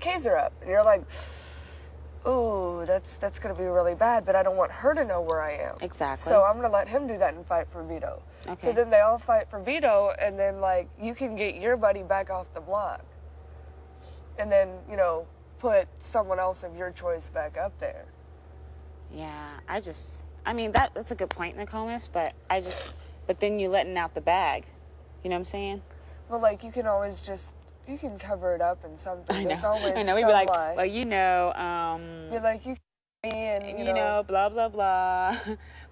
K's are up. And you're like, ooh, that's going to be really bad, but I don't want her to know where I am. Exactly. So I'm going to let him do that and fight for veto. Okay. So then they all fight for veto, and then, like, you can get your buddy back off the block. And then, you know, put someone else of your choice back up there. Yeah, I mean, that's a good point, nakomis, but then you're letting out the bag. You know what I'm saying? Well, like, you can always you can cover it up in something. I know. There's always I know. We'd some be like, lie. well, you know, You're like, you me and, you know, blah, blah, blah.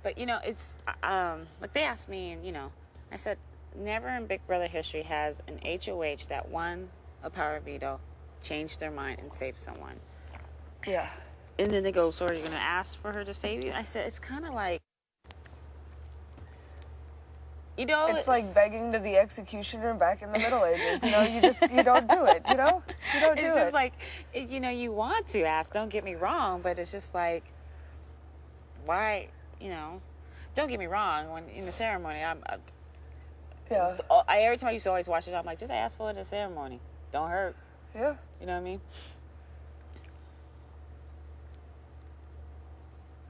But, you know, it's, like they asked me, and, you know, I said, never in Big Brother history has an HOH that won a power veto changed their mind and saved someone. Yeah. And then they go, so are you going to ask for her to save you? I said, it's kind of like, you know. It's like begging to the executioner back in the Middle Ages. You know, you don't do it, you know? You don't do it. It's just like, you know, you want to ask, don't get me wrong, but it's just like, why, you know, don't get me wrong, when in the ceremony, Yeah. Every time I used to always watch it, I'm like, just ask for it in the ceremony. Don't hurt. Yeah. You know what I mean?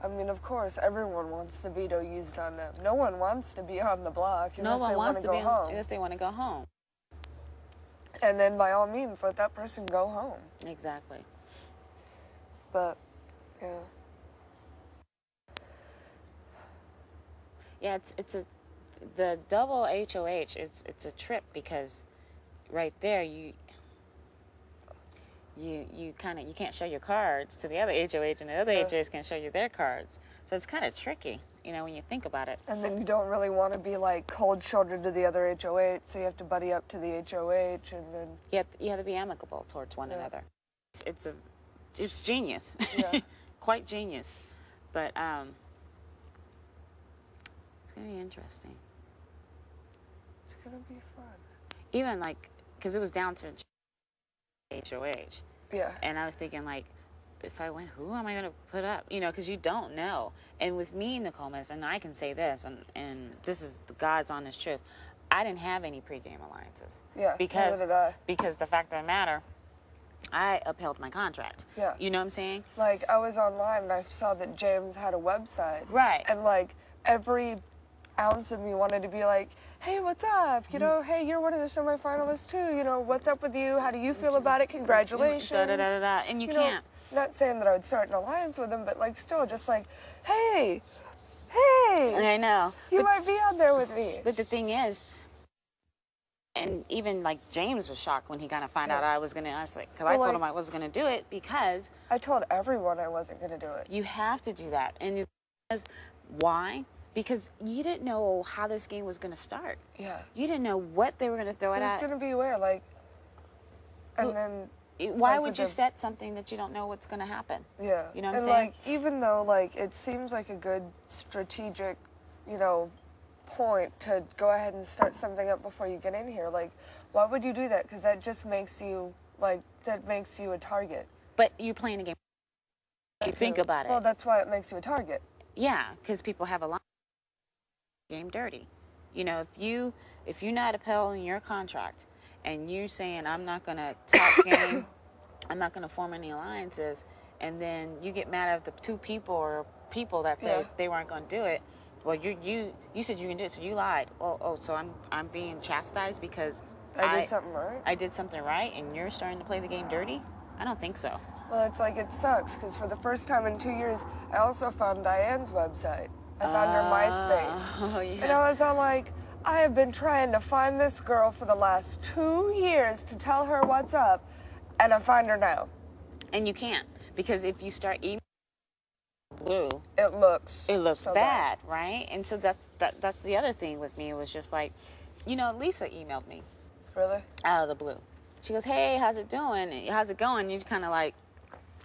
I mean, of course, everyone wants the veto used on them. No one wants to be on the block unless they want to go home. Unless they want to go home. And then, by all means, let that person go home. Exactly. But, yeah. Yeah, the double HOH. It's a trip because right there you can't show your cards to the other HOH, and the other HOH can show you their cards. So it's kind of tricky, you know, when you think about it. And then you don't really want to be like cold-shouldered to the other HOH, so you have to buddy up to the HOH, and then You have to be amicable towards one another. It's genius. Yeah. Quite genius. But it's gonna be interesting. It's gonna be fun. Even like, because it was down to HOH. Yeah. And I was thinking, like, if I win, who am I going to put up? You know, because you don't know. And with me, nakomis, and I can say this, and this is the God's honest truth, I didn't have any pregame alliances. Yeah, because, neither did I. Because the fact of the matter, I upheld my contract. Yeah. You know what I'm saying? Like, I was online and I saw that James had a website. Right. And, like, every ounce of me wanted to be like, hey, what's up? You know, hey, you're one of the semifinalists too. You know, what's up with you? How do you feel about it? Congratulations. Da-da-da-da-da. And you can't. Not saying that I would start an alliance with him, but, like, still just like, hey, I know. You might be out there with me. But the thing is, and even, like, James was shocked when he kind of found out I was going to, because I told him I wasn't going to do it because... I told everyone I wasn't going to do it. You have to do that. And why? Because you didn't know how this game was going to start. Yeah. You didn't know what they were going to throw it at. Who's going to be where? Like, and then... Why would you set something that you don't know what's going to happen? Yeah. You know what I'm saying? And, like, even though, like, it seems like a good strategic, you know, point to go ahead and start something up before you get in here, like, why would you do that? Because that just makes you, like, that makes you a target. But you're playing a game. You think about it. Well, that's why it makes you a target. Yeah, because people have a lot of game dirty. You know, if you're not upholding your contract, and you saying, I'm not going to talk game, I'm not going to form any alliances, and then you get mad at the two people or people that say they weren't going to do it, well, you said you can do it, so you lied. Oh, so I'm being chastised because I did something right? I did something right, and you're starting to play the game dirty? I don't think so. Well, it's like, it sucks, because for the first time in 2 years, I also found Diane's website. I found her MySpace. Oh, yeah. And I was all like, I have been trying to find this girl for the last 2 years to tell her what's up, and I find her now. And you can't, because if you start emailing blue, it looks so bad, right? And so that's the other thing with me. It was just like, you know, Lisa emailed me. Really? Out of the blue. She goes, hey, how's it doing? How's it going? You kind of like,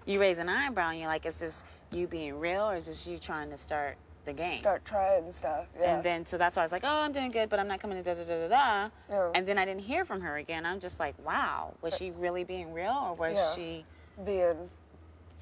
you raise an eyebrow, and you're like, is this you being real, or is this you trying to start the game? Start trying stuff, yeah. And then, so that's why I was like, oh, I'm doing good, but I'm not coming to da-da-da-da-da. Yeah. And then I didn't hear from her again. I'm just like, wow, was she really being real, or was she being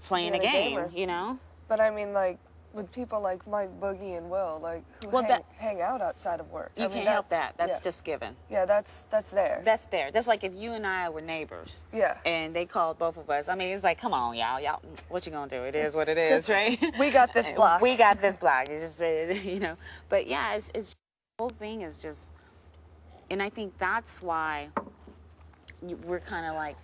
playing a game, you know? But I mean, like, with people like Mike, Boogie, and Will, like who Well, hang out outside of work. You can't help that. That's just given. Yeah, that's there. That's there. That's like if you and I were neighbors. Yeah. And they called both of us. I mean, it's like, come on, y'all. What you gonna do? It is what it is, right? We got this block. We got this block. It's just, you know. But yeah, it's the whole thing is just, and I think that's why we're kind of like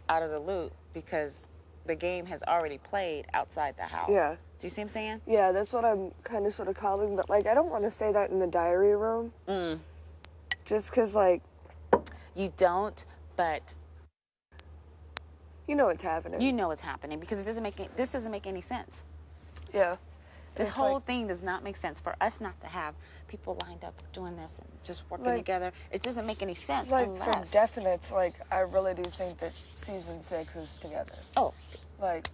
out of the loop, because the game has already played outside the house. Yeah. Do you see what I'm saying? Yeah, that's what I'm kind of sort of calling, but like I don't want to say that in the diary room. Just because, like, you don't, but you know what's happening. You know what's happening, because this doesn't make any sense. Yeah. This whole thing does not make sense. For us not to have people lined up doing this and just working together, it doesn't make any sense. Like, unless... for definites, like, I really do think that season 6 is together. Oh. Like,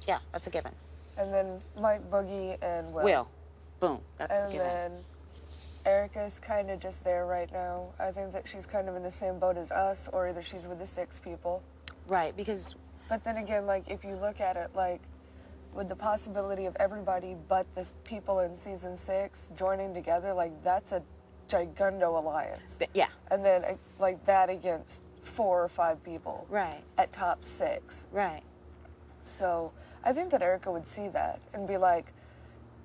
yeah, that's a given. And then Mike, Boogie, and Will. Boom. That's a given. And then Erica's kind of just there right now. I think that she's kind of in the same boat as us, or either she's with the 6 people. Right, because... But then again, like, if you look at it, like, with the possibility of everybody but the people in season 6 joining together, like, that's a gigundo alliance. Yeah. And then, like, that against 4 or 5 people. Right. At top 6. Right. So, I think that Erica would see that and be like,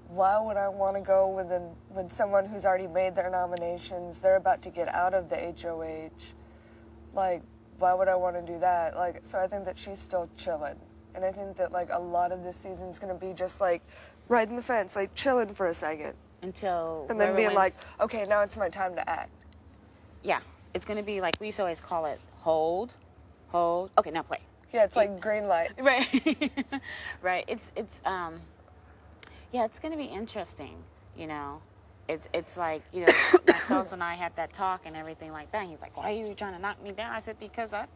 why would I want to go with someone who's already made their nominations? They're about to get out of the HOH. Like, why would I want to do that? Like, so I think that she's still chilling. And I think that, like, a lot of this season's going to be just, like, riding the fence, like, chilling for a second. Until... And then being like, okay, now it's my time to act. Yeah. It's going to be like, we used to always call it hold. Okay, now play. Yeah, it's like green light. Right. Right. Yeah, it's going to be interesting, you know. It's like, you know, Marcel's and I had that talk and everything like that. And he's like, why are you trying to knock me down? I said, because I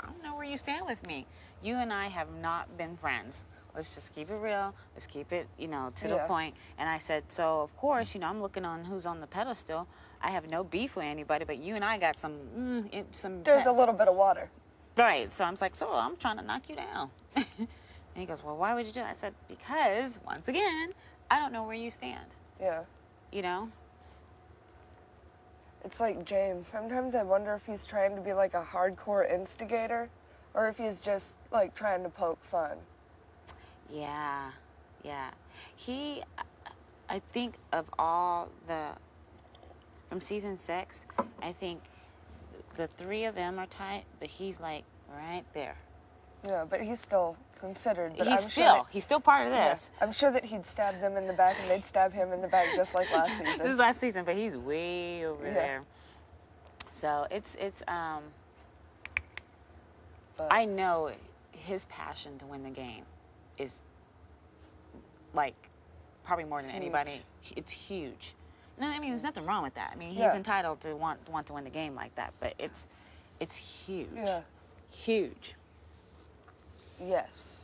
don't know where you stand with me. You and I have not been friends. Let's just keep it real. Let's keep it, you know, to the point. And I said, so, of course, you know, I'm looking on who's on the pedestal. I have no beef with anybody, but you and I got some... There's a little bit of water. Right. So I'm like, so I'm trying to knock you down. And he goes, well, why would you do that? I said, because, once again, I don't know where you stand. Yeah. You know? It's like James. Sometimes I wonder if he's trying to be like a hardcore instigator, or if he's just like trying to poke fun. Yeah. Yeah. I think of all from season 6, I think the 3 of them are tight, but he's like right there. Yeah, but he's still considered. But He's still part of this. Yeah, I'm sure that he'd stab them in the back and they'd stab him in the back just like last season. This is last season, but he's way over there. So it's I know his passion to win the game is like probably more than anybody. It's huge. No, I mean, there's nothing wrong with that. I mean, he's entitled to want to win the game like that, but it's huge. Yeah. Huge. Yes.